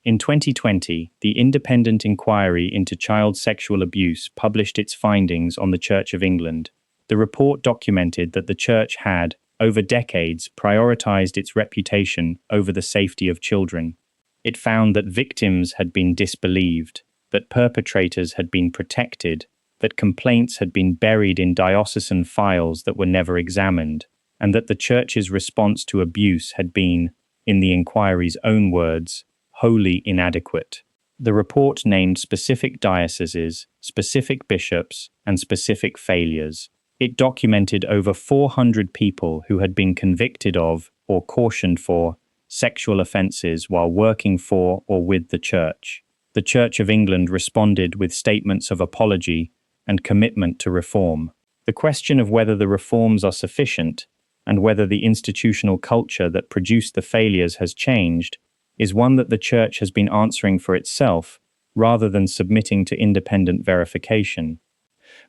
In 2020, the independent inquiry into child sexual abuse published its findings on the Church of England. The report documented that the Church had, over decades, prioritized its reputation over the safety of children. It found that victims had been disbelieved, that perpetrators had been protected, that complaints had been buried in diocesan files that were never examined, and that the Church's response to abuse had been, in the inquiry's own words, wholly inadequate. The report named specific dioceses, specific bishops, and specific failures. It documented over 400 people who had been convicted of, or cautioned for, sexual offences while working for or with the Church. The Church of England responded with statements of apology and commitment to reform. The question of whether the reforms are sufficient, and whether the institutional culture that produced the failures has changed, is one that the Church has been answering for itself, rather than submitting to independent verification.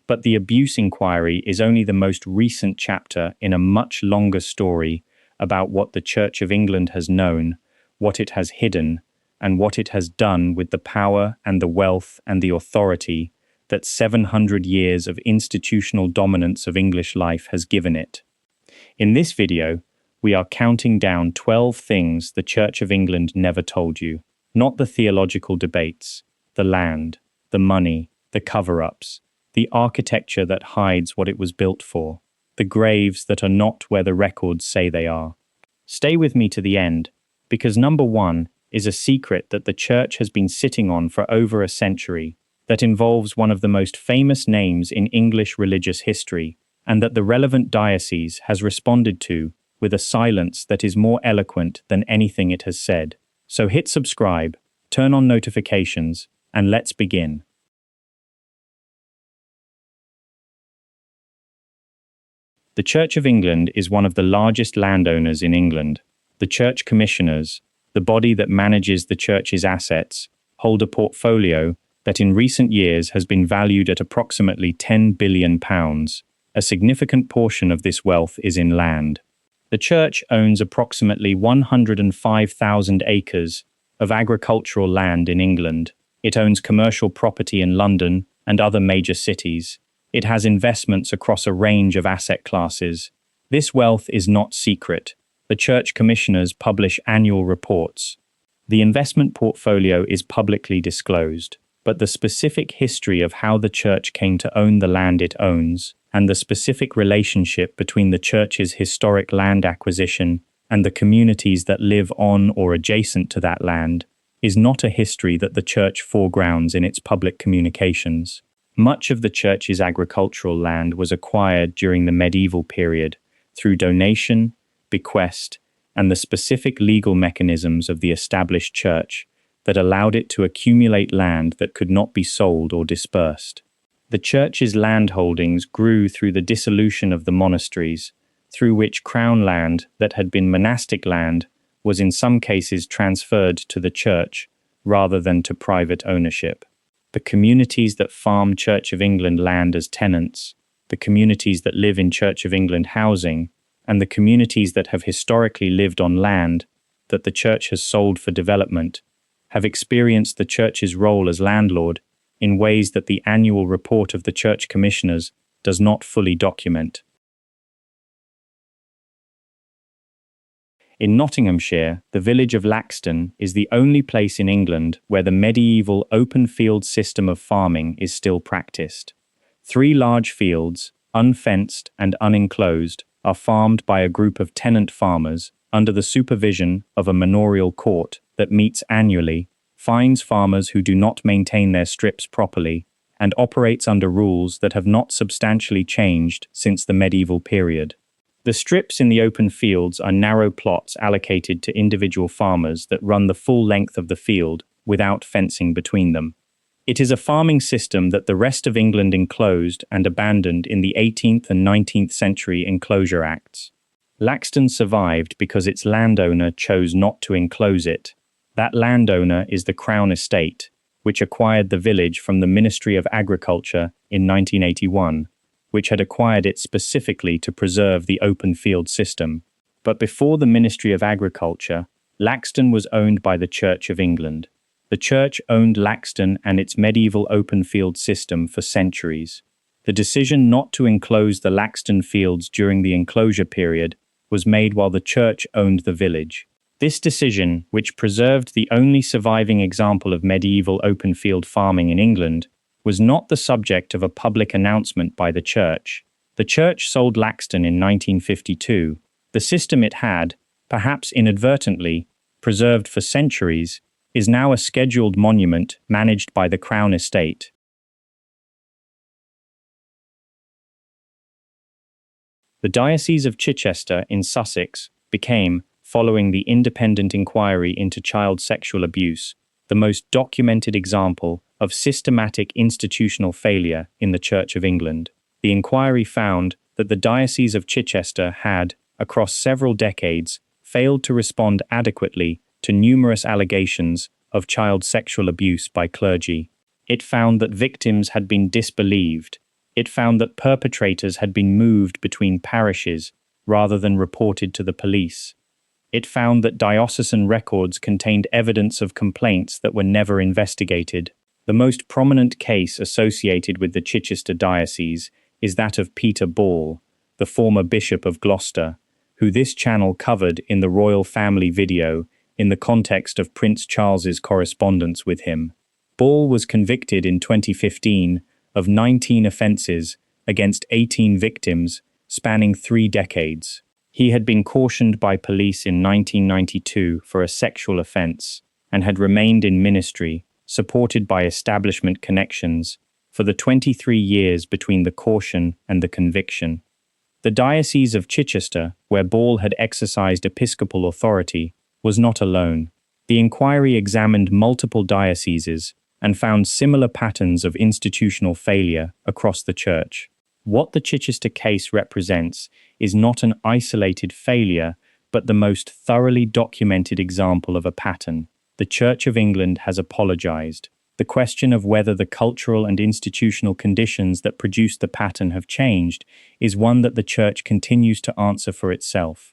But the abuse inquiry is only the most recent chapter in a much longer story about what the Church of England has known, what it has hidden, and what it has done with the power and the wealth and the authority that 700 years of institutional dominance of English life has given it. In this video, we are counting down 12 things the Church of England never told you. Not the theological debates, the land, the money, the cover-ups, the architecture that hides what it was built for, the graves that are not where the records say they are. Stay with me to the end, because number one is a secret that the Church has been sitting on for over a century, that involves one of the most famous names in English religious history, and that the relevant diocese has responded to with a silence that is more eloquent than anything it has said. So hit subscribe, turn on notifications, and let's begin. The Church of England is one of the largest landowners in England. The Church Commissioners, the body that manages the Church's assets, hold a portfolio that in recent years has been valued at approximately £10 billion. A significant portion of this wealth is in land. The Church owns approximately 105,000 acres of agricultural land in England. It owns commercial property in London and other major cities. It has investments across a range of asset classes. This wealth is not secret. The Church Commissioners publish annual reports. The investment portfolio is publicly disclosed, but the specific history of how the Church came to own the land it owns, and the specific relationship between the Church's historic land acquisition and the communities that live on or adjacent to that land, is not a history that the Church foregrounds in its public communications. Much of the Church's agricultural land was acquired during the medieval period through donation, bequest, and the specific legal mechanisms of the established Church that allowed it to accumulate land that could not be sold or dispersed. The Church's land holdings grew through the dissolution of the monasteries, through which crown land that had been monastic land was in some cases transferred to the Church rather than to private ownership. The communities that farm Church of England land as tenants, the communities that live in Church of England housing, and the communities that have historically lived on land that the Church has sold for development, have experienced the Church's role as landlord in ways that the annual report of the Church Commissioners does not fully document. In Nottinghamshire, the village of Laxton is the only place in England where the medieval open field system of farming is still practiced. 3 large fields, unfenced and unenclosed, are farmed by a group of tenant farmers under the supervision of a manorial court that meets annually, fines farmers who do not maintain their strips properly, and operates under rules that have not substantially changed since the medieval period. The strips in the open fields are narrow plots allocated to individual farmers that run the full length of the field without fencing between them. It is a farming system that the rest of England enclosed and abandoned in the 18th and 19th century Enclosure Acts. Laxton survived because its landowner chose not to enclose it. That landowner is the Crown Estate, which acquired the village from the Ministry of Agriculture in 1981, which had acquired it specifically to preserve the open field system. But before the Ministry of Agriculture, Laxton was owned by the Church of England. The church owned Laxton and its medieval open field system for centuries. The decision not to enclose the Laxton fields during the enclosure period was made while the church owned the village. This decision, which preserved the only surviving example of medieval open field farming in England, was not the subject of a public announcement by the church. The church sold Laxton in 1952. The system it had, perhaps inadvertently, preserved for centuries, is now a scheduled monument managed by the Crown Estate. The Diocese of Chichester in Sussex became, following the independent inquiry into child sexual abuse, the most documented example of systematic institutional failure in the Church of England. The inquiry found that the Diocese of Chichester had, across several decades, failed to respond adequately to numerous allegations of child sexual abuse by clergy. It found that victims had been disbelieved. It found that perpetrators had been moved between parishes rather than reported to the police. It found that diocesan records contained evidence of complaints that were never investigated. The most prominent case associated with the Chichester diocese is that of Peter Ball, the former Bishop of Gloucester, who this channel covered in the royal family video in the context of Prince Charles's correspondence with him. Ball was convicted in 2015 of 19 offences against 18 victims spanning 3 decades. He had been cautioned by police in 1992 for a sexual offence and had remained in ministry, supported by establishment connections, for the 23 years between the caution and the conviction. The Diocese of Chichester, where Ball had exercised episcopal authority, was not alone. The inquiry examined multiple dioceses and found similar patterns of institutional failure across the church. What the Chichester case represents is not an isolated failure, but the most thoroughly documented example of a pattern. The Church of England has apologized. The question of whether the cultural and institutional conditions that produced the pattern have changed is one that the Church continues to answer for itself.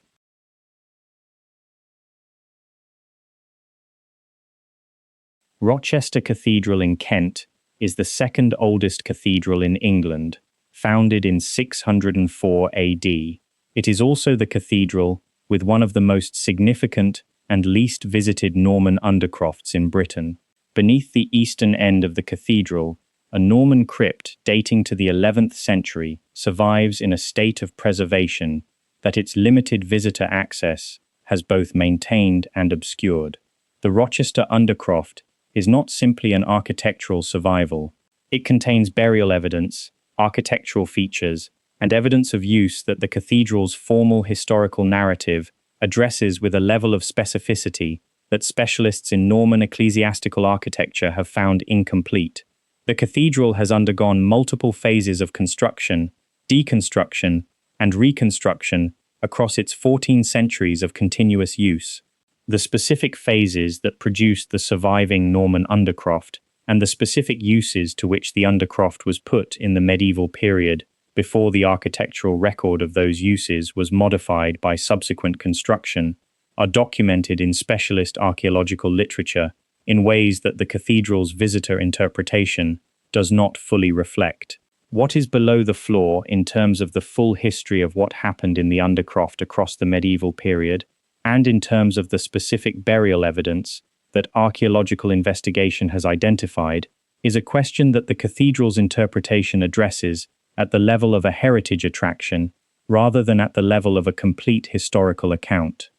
Rochester Cathedral in Kent is the second oldest cathedral in England, founded in 604 AD. It is also the cathedral with one of the most significant and least visited Norman undercrofts in Britain. Beneath the eastern end of the cathedral, a Norman crypt dating to the 11th century survives in a state of preservation that its limited visitor access has both maintained and obscured. The Rochester undercroft is not simply an architectural survival. It contains burial evidence, architectural features, and evidence of use that the cathedral's formal historical narrative addresses with a level of specificity that specialists in Norman ecclesiastical architecture have found incomplete. The cathedral has undergone multiple phases of construction, deconstruction, and reconstruction across its 14 centuries of continuous use. The specific phases that produced the surviving Norman undercroft and the specific uses to which the undercroft was put in the medieval period before the architectural record of those uses was modified by subsequent construction are documented in specialist archaeological literature in ways that the cathedral's visitor interpretation does not fully reflect. What is below the floor in terms of the full history of what happened in the undercroft across the medieval period, and in terms of the specific burial evidence that archaeological investigation has identified, is a question that the cathedral's interpretation addresses at the level of a heritage attraction rather than at the level of a complete historical account.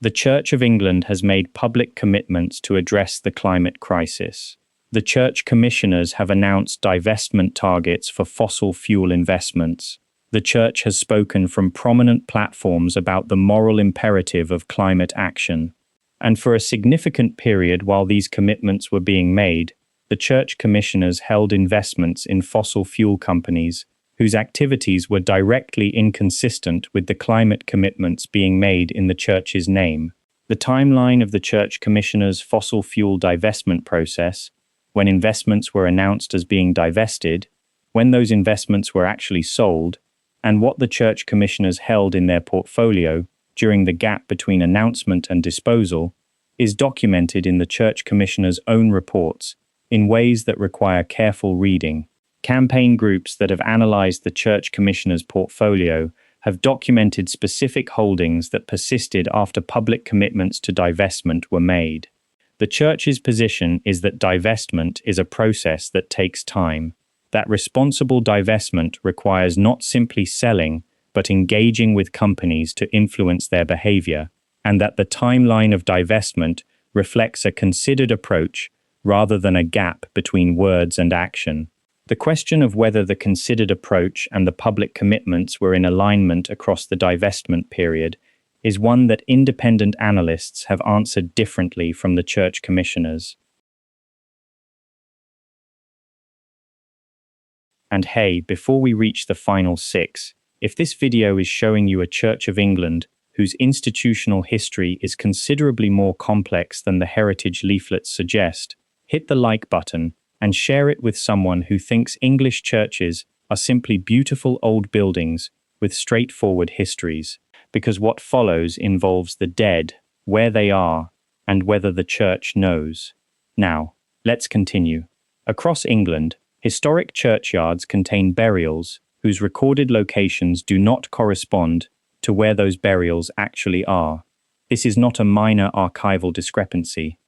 The Church of England has made public commitments to address the climate crisis. The Church Commissioners have announced divestment targets for fossil fuel investments. The Church has spoken from prominent platforms about the moral imperative of climate action. And for a significant period while these commitments were being made, the Church Commissioners held investments in fossil fuel companies whose activities were directly inconsistent with the climate commitments being made in the Church's name. The timeline of the Church Commissioners' fossil fuel divestment process, when investments were announced as being divested, when those investments were actually sold, and what the Church Commissioners held in their portfolio, during the gap between announcement and disposal, is documented in the Church Commissioner's own reports in ways that require careful reading. Campaign groups that have analyzed the Church Commissioner's portfolio have documented specific holdings that persisted after public commitments to divestment were made. The Church's position is that divestment is a process that takes time, that responsible divestment requires not simply selling, but engaging with companies to influence their behavior, and that the timeline of divestment reflects a considered approach rather than a gap between words and action. The question of whether the considered approach and the public commitments were in alignment across the divestment period is one that independent analysts have answered differently from the Church Commissioners. And hey, before we reach the final 6, if this video is showing you a Church of England whose institutional history is considerably more complex than the heritage leaflets suggest, hit the like button and share it with someone who thinks English churches are simply beautiful old buildings with straightforward histories, because what follows involves the dead, where they are, and whether the Church knows. Now, let's continue. Across England, historic churchyards contain burials whose recorded locations do not correspond to where those burials actually are. This is not a minor archival discrepancy.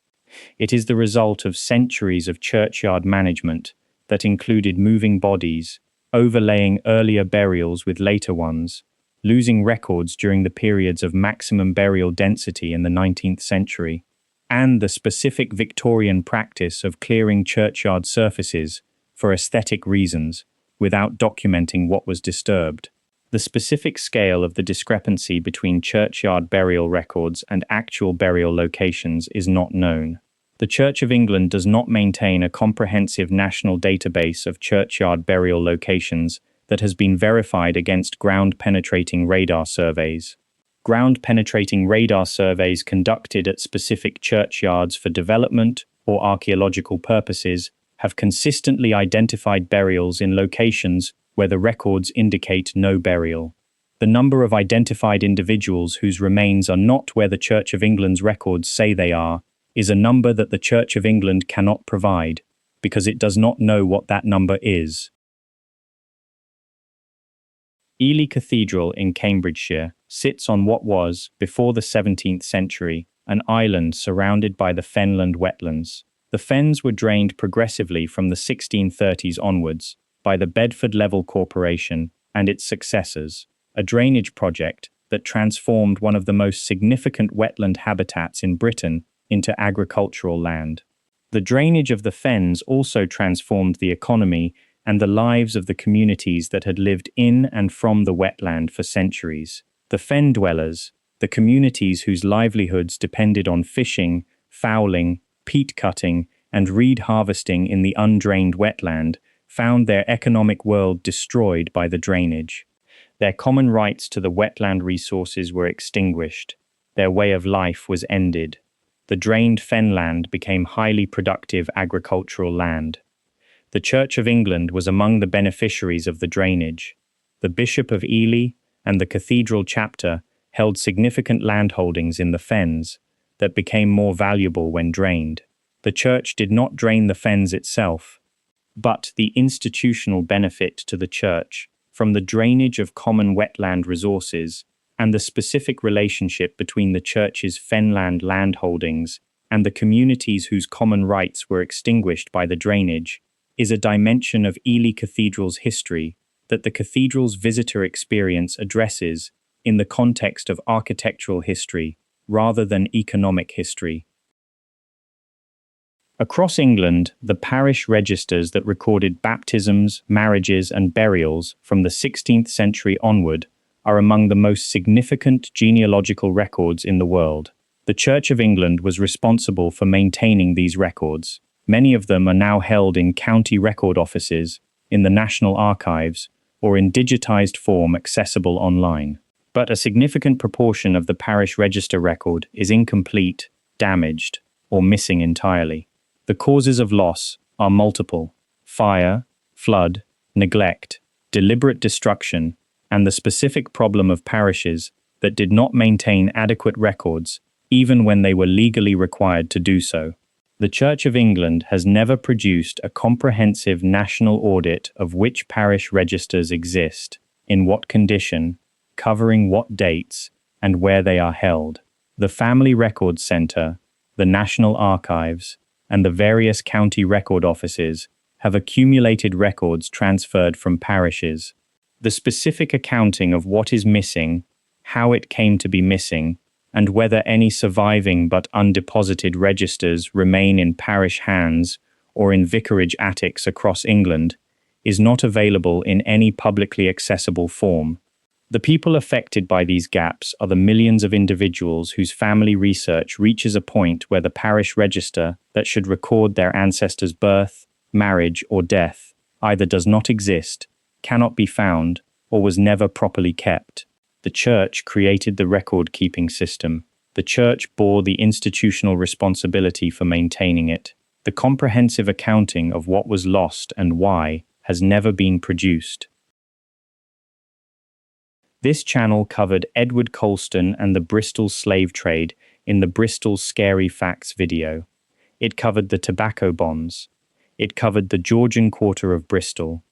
It is the result of centuries of churchyard management that included moving bodies, overlaying earlier burials with later ones, losing records during the periods of maximum burial density in the 19th century, and the specific Victorian practice of clearing churchyard surfaces for aesthetic reasons without documenting what was disturbed. The specific scale of the discrepancy between churchyard burial records and actual burial locations is not known. The Church of England does not maintain a comprehensive national database of churchyard burial locations that has been verified against ground-penetrating radar surveys. Ground-penetrating radar surveys conducted at specific churchyards for development or archaeological purposes have consistently identified burials in locations where the records indicate no burial. The number of identified individuals whose remains are not where the Church of England's records say they are is a number that the Church of England cannot provide, because it does not know what that number is. Ely Cathedral in Cambridgeshire sits on what was, before the 17th century, an island surrounded by the fenland wetlands. The fens were drained progressively from the 1630s onwards by the Bedford Level Corporation and its successors, a drainage project that transformed one of the most significant wetland habitats in Britain into agricultural land. The drainage of the fens also transformed the economy and the lives of the communities that had lived in and from the wetland for centuries. The fen dwellers, the communities whose livelihoods depended on fishing, fowling, peat cutting, and reed harvesting in the undrained wetland, found their economic world destroyed by the drainage. Their common rights to the wetland resources were extinguished. Their way of life was ended. The drained fenland became highly productive agricultural land. The Church of England was among the beneficiaries of the drainage. The Bishop of Ely and the Cathedral chapter held significant landholdings in the fens that became more valuable when drained. The Church did not drain the fens itself, but the institutional benefit to the Church from the drainage of common wetland resources and the specific relationship between the Church's fenland landholdings and the communities whose common rights were extinguished by the drainage is a dimension of Ely Cathedral's history that the cathedral's visitor experience addresses in the context of architectural history rather than economic history. Across England, the parish registers that recorded baptisms, marriages, and burials from the 16th century onward are among the most significant genealogical records in the world. The Church of England was responsible for maintaining these records. Many of them are now held in county record offices, in the National Archives, or in digitized form accessible online. But a significant proportion of the parish register record is incomplete, damaged, or missing entirely. The causes of loss are multiple: fire, flood, neglect, deliberate destruction, and the specific problem of parishes that did not maintain adequate records, even when they were legally required to do so. The Church of England has never produced a comprehensive national audit of which parish registers exist, in what condition, covering what dates, and where they are held. The Family Records Centre, the National Archives, and the various county record offices have accumulated records transferred from parishes. The specific accounting of what is missing, how it came to be missing, and whether any surviving but undeposited registers remain in parish hands or in vicarage attics across England, is not available in any publicly accessible form. The people affected by these gaps are the millions of individuals whose family research reaches a point where the parish register that should record their ancestors' birth, marriage, or death either does not exist, cannot be found, or was never properly kept. The Church created the record-keeping system. The Church bore the institutional responsibility for maintaining it. The comprehensive accounting of what was lost and why has never been produced. This channel covered Edward Colston and the Bristol slave trade in the Bristol Scary Facts video. It covered the tobacco bonds. It covered the Georgian quarter of Bristol.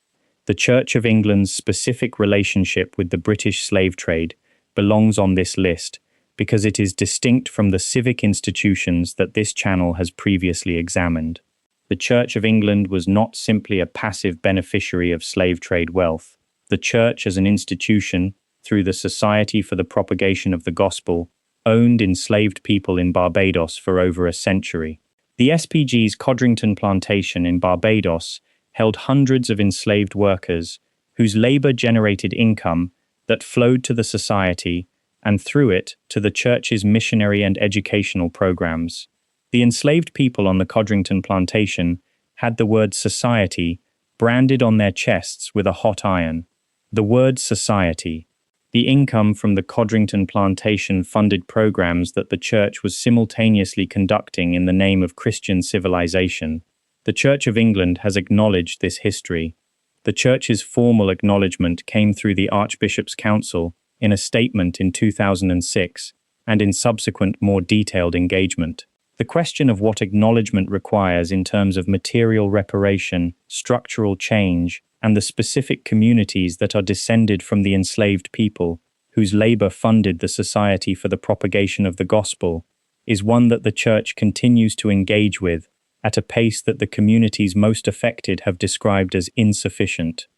The Church of England's specific relationship with the British slave trade belongs on this list because it is distinct from the civic institutions that this channel has previously examined. The Church of England was not simply a passive beneficiary of slave trade wealth. The Church as an institution, through the Society for the Propagation of the Gospel, owned enslaved people in Barbados for over a century. The SPG's Codrington Plantation in Barbados held hundreds of enslaved workers whose labor generated income that flowed to the society and through it to the Church's missionary and educational programs. The enslaved people on the Codrington Plantation had the word society branded on their chests with a hot iron. The word society. The income from the Codrington Plantation funded programs that the Church was simultaneously conducting in the name of Christian civilization. The Church of England has acknowledged this history. The Church's formal acknowledgement came through the Archbishop's Council in a statement in 2006 and in subsequent more detailed engagement. The question of what acknowledgement requires in terms of material reparation, structural change, and the specific communities that are descended from the enslaved people, whose labor funded the Society for the Propagation of the Gospel, is one that the Church continues to engage with at a pace that the communities most affected have described as insufficient.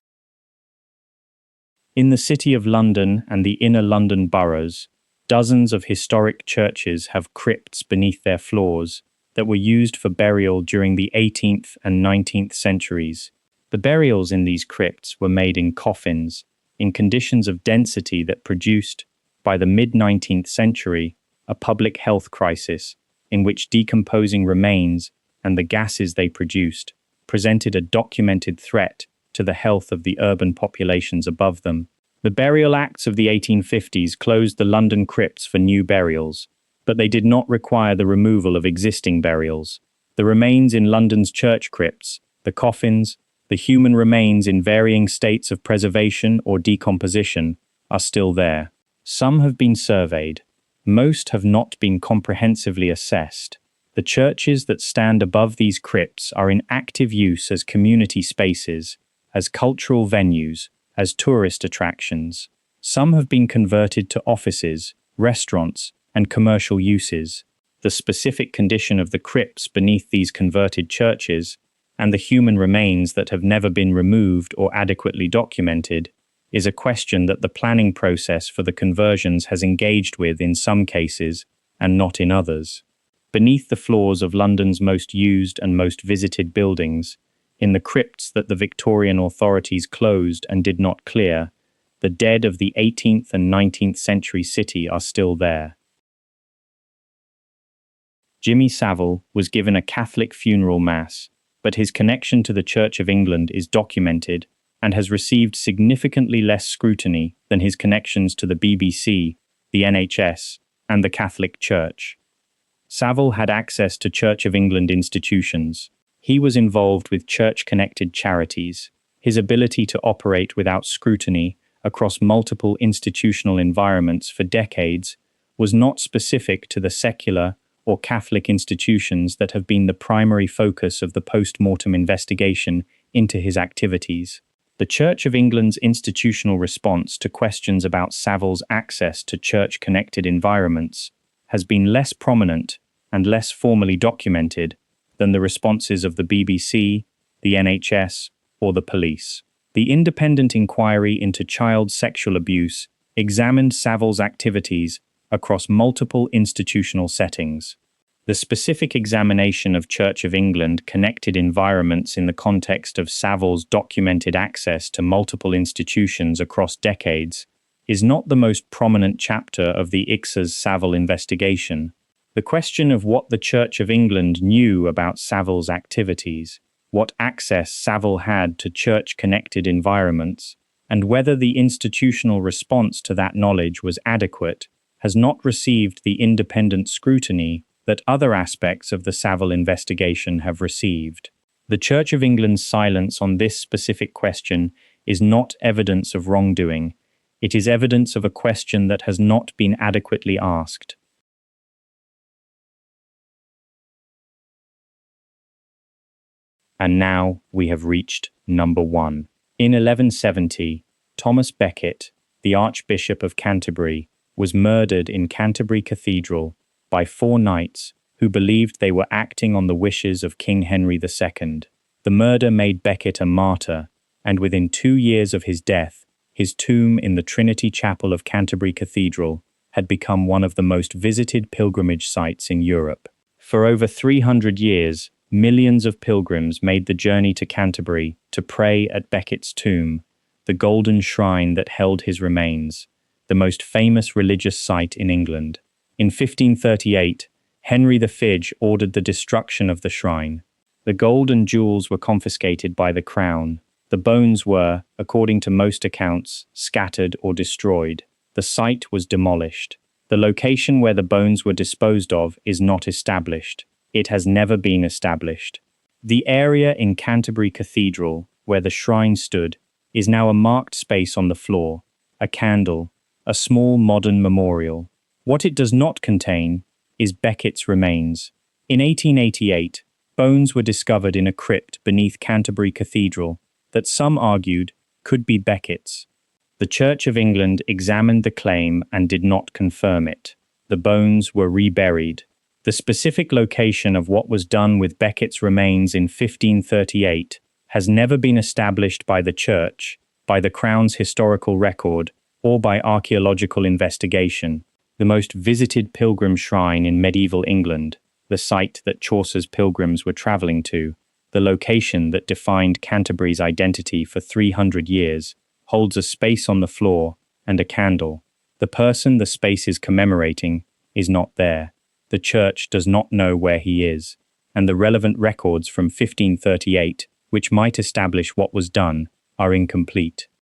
In the City of London and the inner London boroughs, dozens of historic churches have crypts beneath their floors that were used for burial during the 18th and 19th centuries. The burials in these crypts were made in coffins, in conditions of density that produced, by the mid-19th century, a public health crisis in which decomposing remains and the gases they produced presented a documented threat to the health of the urban populations above them. The Burial Acts of the 1850s closed the London crypts for new burials, but they did not require the removal of existing burials. The remains in London's church crypts, the coffins, the human remains in varying states of preservation or decomposition, are still there. Some have been surveyed. Most have not been comprehensively assessed. The churches that stand above these crypts are in active use as community spaces, as cultural venues, as tourist attractions. Some have been converted to offices, restaurants, and commercial uses. The specific condition of the crypts beneath these converted churches, and the human remains that have never been removed or adequately documented, is a question that the planning process for the conversions has engaged with in some cases and not in others. Beneath the floors of London's most used and most visited buildings, in the crypts that the Victorian authorities closed and did not clear, the dead of the 18th and 19th century city are still there. Jimmy Savile was given a Catholic funeral mass, but his connection to the Church of England is documented and has received significantly less scrutiny than his connections to the BBC, the NHS, and the Catholic Church. Savile had access to Church of England institutions. He was involved with church-connected charities. His ability to operate without scrutiny across multiple institutional environments for decades was not specific to the secular or Catholic institutions that have been the primary focus of the post-mortem investigation into his activities. The Church of England's institutional response to questions about Savile's access to church-connected environments has been less prominent and less formally documented than the responses of the BBC, the NHS, or the police. The independent inquiry into child sexual abuse examined Savile's activities across multiple institutional settings. The specific examination of Church of England connected environments in the context of Savile's documented access to multiple institutions across decades is not the most prominent chapter of the ICSA's Savile investigation. The question of what the Church of England knew about Savile's activities, what access Savile had to church-connected environments, and whether the institutional response to that knowledge was adequate, has not received the independent scrutiny that other aspects of the Savile investigation have received. The Church of England's silence on this specific question is not evidence of wrongdoing. It is evidence of a question that has not been adequately asked. And now we have reached number 1. In 1170, Thomas Becket, the Archbishop of Canterbury, was murdered in Canterbury Cathedral by 4 knights who believed they were acting on the wishes of King Henry II. The murder made Becket a martyr, and within 2 years of his death, his tomb in the Trinity Chapel of Canterbury Cathedral had become one of the most visited pilgrimage sites in Europe. For over 300 years, millions of pilgrims made the journey to Canterbury to pray at Becket's tomb, the golden shrine that held his remains, the most famous religious site in England. In 1538, Henry V ordered the destruction of the shrine. The gold and jewels were confiscated by the crown. The bones were, according to most accounts, scattered or destroyed. The site was demolished. The location where the bones were disposed of is not established. It has never been established. The area in Canterbury Cathedral, where the shrine stood, is now a marked space on the floor, a candle, a small modern memorial. What it does not contain is Becket's remains. In 1888, bones were discovered in a crypt beneath Canterbury Cathedral that some argued could be Becket's. The Church of England examined the claim and did not confirm it. The bones were reburied. The specific location of what was done with Becket's remains in 1538 has never been established by the Church, by the Crown's historical record, or by archaeological investigation. The most visited pilgrim shrine in medieval England, the site that Chaucer's pilgrims were travelling to, the location that defined Canterbury's identity for 300 years, holds a space on the floor and a candle. The person the space is commemorating is not there. The Church does not know where he is, and the relevant records from 1538, which might establish what was done, are incomplete.